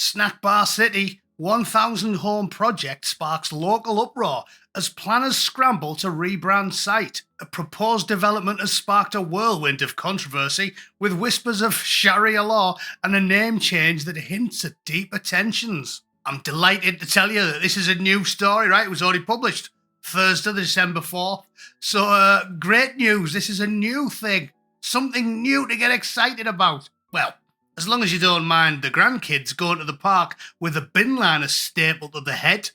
Snack Bar City 1,000 home project sparks local uproar as planners scramble to rebrand site. A proposed development has sparked a whirlwind of controversy with whispers of Sharia law and a name change that hints at deeper tensions. I'm delighted to tell you that this is a new story, right? It was already published Thursday, December 4th. So great news. This is a new thing. Something new to get excited about. Well, as long as you don't mind the grandkids going to the park with a bin liner stapled to the head.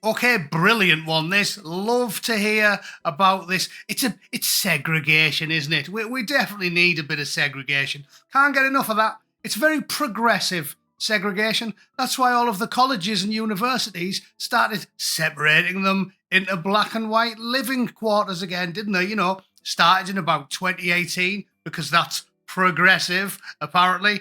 Okay, brilliant one, this. Love to hear about this. It's segregation, isn't it? We definitely need a bit of segregation. Can't get enough of that. It's very progressive segregation. That's why all of the colleges and universities started separating them into black and white living quarters again, didn't they? You know, started in about 2018 because that's progressive, apparently.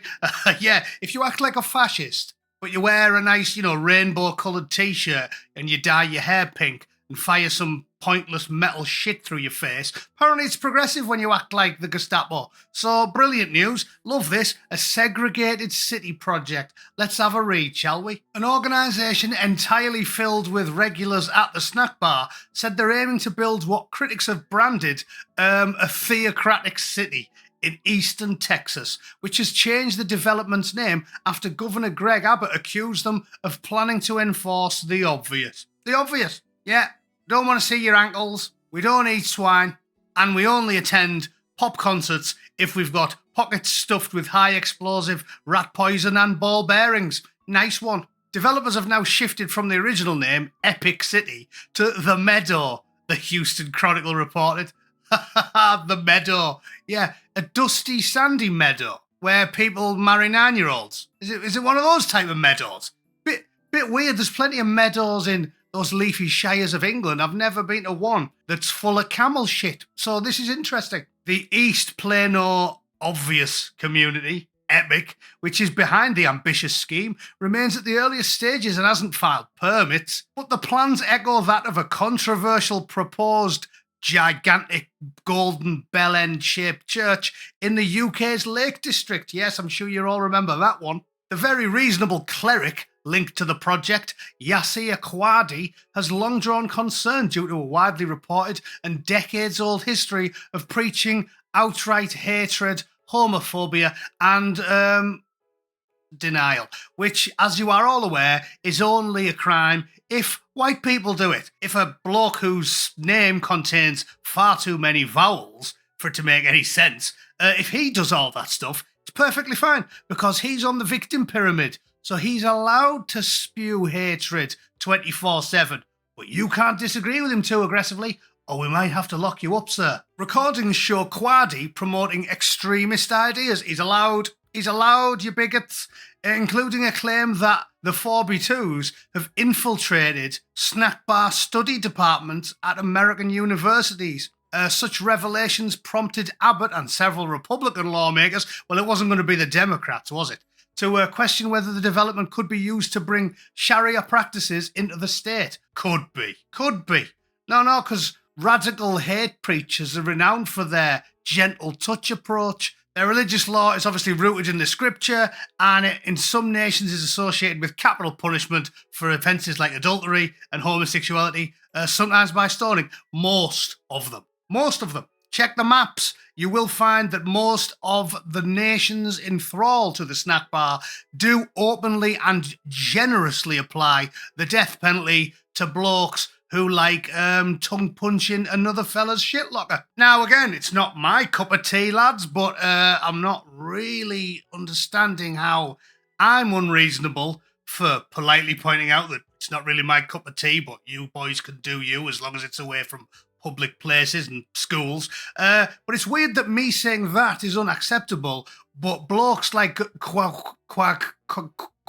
Yeah, if you act like a fascist, but you wear a nice, rainbow-coloured T-shirt and you dye your hair pink and fire some pointless metal shit through your face, apparently it's progressive when you act like the Gestapo. So, brilliant news. Love this. A segregated city project. Let's have a read, shall we? An organisation entirely filled with regulars at the snack bar said they're aiming to build what critics have branded a theocratic city in eastern Texas, which has changed the development's name after Governor Greg Abbott accused them of planning to enforce the obvious. The obvious, yeah. Don't want to see your ankles, we don't eat swine, and we only attend pop concerts if we've got pockets stuffed with high explosive rat poison and ball bearings. Nice one. Developers have now shifted from the original name, Epic City, to The Meadow, the Houston Chronicle reported. The Meadow. Yeah, a dusty, sandy meadow where people marry 9-year-olds. Is it one of those type of meadows? Bit weird. There's plenty of meadows in those leafy shires of England. I've never been to one that's full of camel shit. So this is interesting. The East Plano Obvious community, Epic, which is behind the ambitious scheme, remains at the earliest stages and hasn't filed permits. But the plans echo that of a controversial proposed gigantic golden bell end shaped church in the UK's Lake District. Yes, I'm sure you all remember that one. The very reasonable cleric linked to the project, Yasir Kwadi, has long drawn concern due to a widely reported and decades-old history of preaching outright hatred, homophobia, and denial, which, as you are all aware, is only a crime if white people do it. If a bloke whose name contains far too many vowels for it to make any sense, if he does all that stuff, it's perfectly fine because he's on the victim pyramid. So he's allowed to spew hatred 24/7. But you can't disagree with him too aggressively, or we might have to lock you up, sir. Recordings show Kwadi promoting extremist ideas. He's allowed, you bigots, including a claim that the 4B2s have infiltrated snack bar study departments at American universities. Such revelations prompted Abbott and several Republican lawmakers, well, it wasn't going to be the Democrats, was it, to question whether the development could be used to bring Sharia practices into the state. Could be. No, because radical hate preachers are renowned for their gentle touch approach. Their religious law is obviously rooted in the scripture, and it, in some nations, is associated with capital punishment for offences like adultery and homosexuality, sometimes by stoning. Most of them. Check the maps. You will find that most of the nations enthralled to the snack bar do openly and generously apply the death penalty to blokes who like tongue punching another fella's shit locker. Now, again, it's not my cup of tea, lads, but I'm not really understanding how I'm unreasonable for politely pointing out that it's not really my cup of tea, but you boys can do you as long as it's away from public places and schools. But it's weird that me saying that is unacceptable, but blokes like Quato,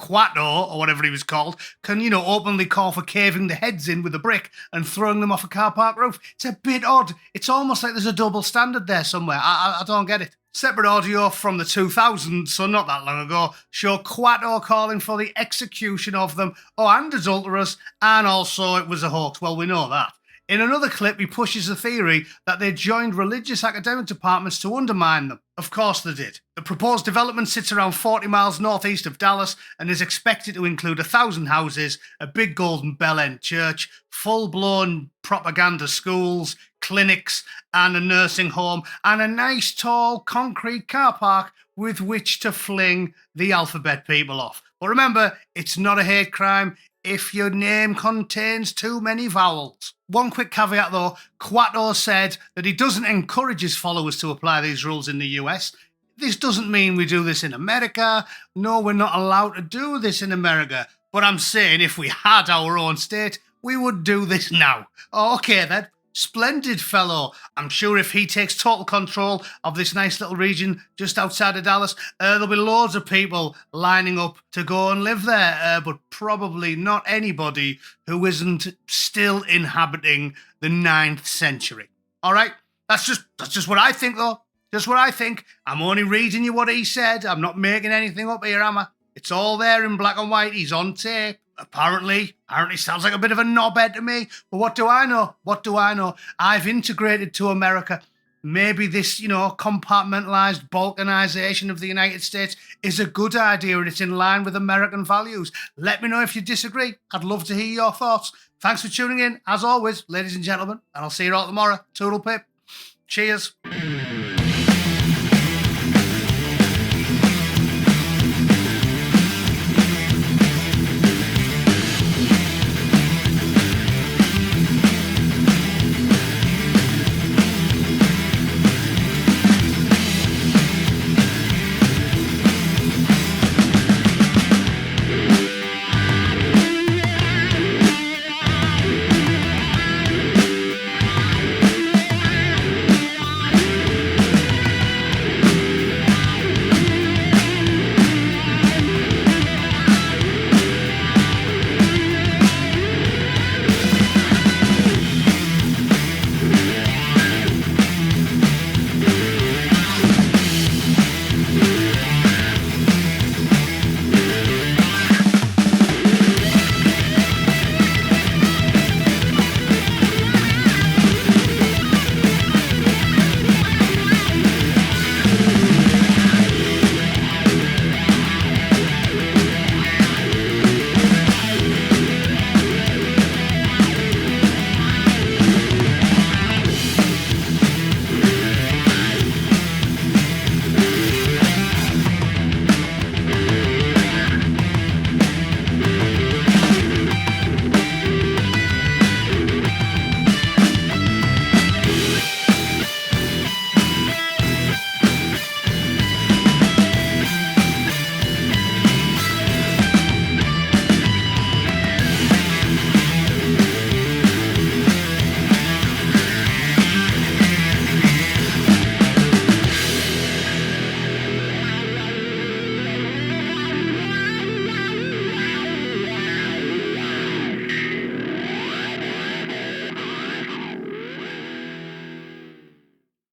or whatever he was called, can, openly call for caving the heads in with a brick and throwing them off a car park roof. It's a bit odd. It's almost like there's a double standard there somewhere. I don't get it. Separate audio from the 2000s, so not that long ago, show Quato calling for the execution of them, and adulterers, and also it was a hoax. Well, we know that. In another clip, he pushes the theory that they joined religious academic departments to undermine them. Of course they did. The proposed development sits around 40 miles northeast of Dallas and is expected to include 1,000 houses, a big golden bell-end church, full-blown propaganda schools, clinics, and a nursing home, and a nice tall concrete car park with which to fling the alphabet people off. But remember, it's not a hate crime if your name contains too many vowels. One quick caveat though, Quato said that he doesn't encourage his followers to apply these rules in the US. This doesn't mean we do this in America. No, we're not allowed to do this in America. But I'm saying if we had our own state, we would do this now. Okay then. Splendid fellow. I'm sure if he takes total control of this nice little region just outside of Dallas, there'll be loads of people lining up to go and live there, but probably not anybody who isn't still inhabiting the 9th century. All right? That's just what I think, though. Just what I think. I'm only reading you what he said. I'm not making anything up here, am I? It's all there in black and white. He's on tape. Apparently sounds like a bit of a knobhead to me. But what do I know? What do I know? I've integrated to America. Maybe this, compartmentalized balkanization of the United States is a good idea and it's in line with American values. Let me know if you disagree. I'd love to hear your thoughts. Thanks for tuning in, as always, ladies and gentlemen, and I'll see you all tomorrow. Toodle pip. Cheers.